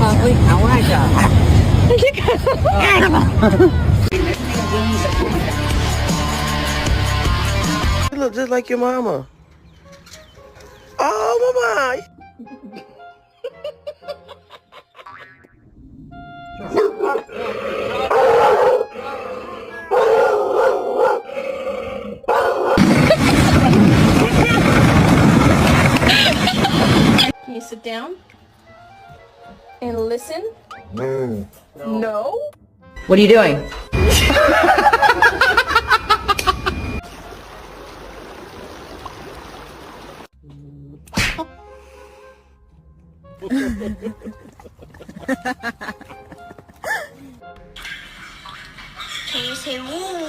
ơi, ảo quá trời. You look just like your mama. Oh, mama. Can you sit down and listen? No? What are you doing? Can you say woo?